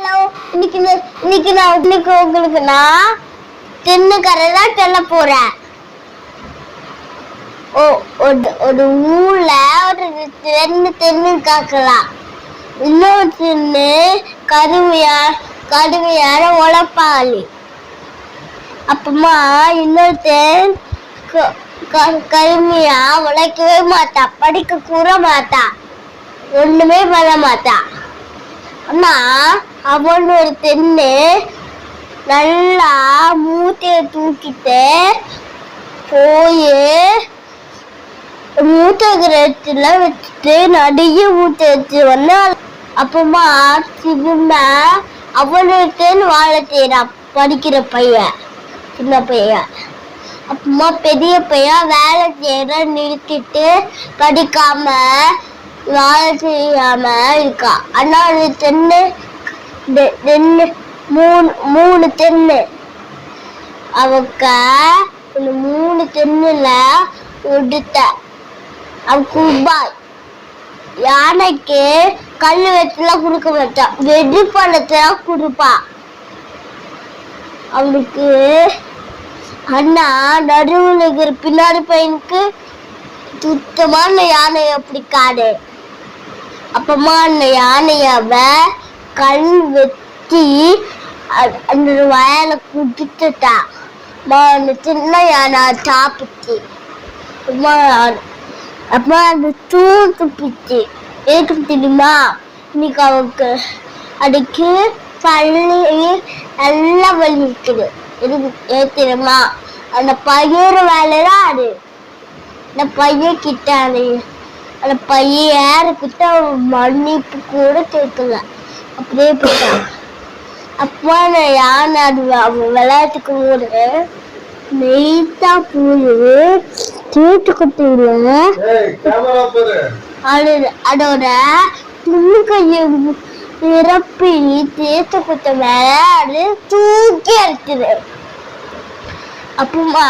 Hello, இன்னைக்கு உங்களுக்கு நான் தென்னை கதை தான் சொல்ல போறேன். ஒரு ஊர்ல ஒரு தென்னு காக்கலாம். இன்னொரு தென்னு கடுமையான உழைப்பாளி. அப்புறமா இன்னொருத்தன் கடுமையா உழைக்கவே மாட்டா, படிக்க கூட மாட்டா, ஒண்ணுமே பண்ண மாட்டா. ஆனா அவன் ஒரு தென்னு நல்லா மூட்டையை தூக்கிட்டு போய் மூட்டைத்துல வச்சுட்டு நிறைய மூட்டை வச்சு வந்து அப்புறமா சின்ன அவனுக்கு வாழை செய்யறான். படிக்கிற பையன், சின்ன பையன். அப்புறமா பெரிய பையன் வேலை செய்யற நிறுத்திட்டு படிக்காம வேலை செய்யாம இருக்கா. ஆனா அது தென்னு மூணு தென்னு. அவங்க மூணு தென்னுல விடுத்த குபாய் யானைக்கு கல் வச்சுலாம் கொடுக்க மாட்டான், வெடி பழத்தான் கொடுப்பா அவனுக்கு. அண்ணா நடுவில் இருக்கிற பின்னாடி பையனுக்கு சுத்தமான யானைய பிடிக்காது. அப்பமா அந்த யானையாவ கல் வெட்டி அந்த வயலை குடித்துட்டா. அந்த சின்ன யானை சாப்பிச்சு. அம்மா அந்த தூக்கு பிச்சு ஏற்க தெரியுமா? இன்னைக்கு அவருக்கு அதுக்கு பள்ளி நல்லா வலி இருக்குது. தெரியுமா? அந்த பையன் வேலைதான் அது. அந்த பையன் கிட்ட அந்த பையன் யாருக்கிட்ட மன்னிப்பு கூட கேட்கல, அப்படியே போயிட்டான். அப்பா அந்த யானை அது விளையாட்டுக்கு போது நெய்த்தா போய் தூட்டுக்குட்டியில அதோட துணி கையை நிரப்பி தேத்து குத்த மேல அது தூக்கி அடிக்குது. அப்புறமா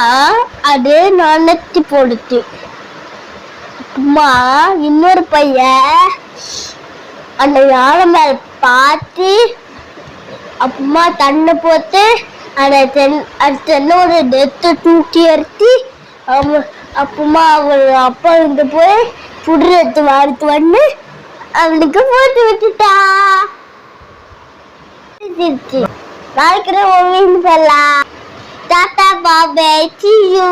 அது நனைச்சி போடுச்சு. அப்புறமா இன்னொரு பையன் அந்த யானை மேல பார்த்து அப்புறமா தண்ணி போட்டு அந்த தென்னோட நெத்தை தூக்கி அடிச்சு அப்புறமா அவள் அப்பா இருந்து போய் புடு எடுத்து வாரித்து வந்து அவனுக்கு போட்டு விட்டுட்டா. நாளைக்கு சொல்லலாம். Tata பாபே, see you.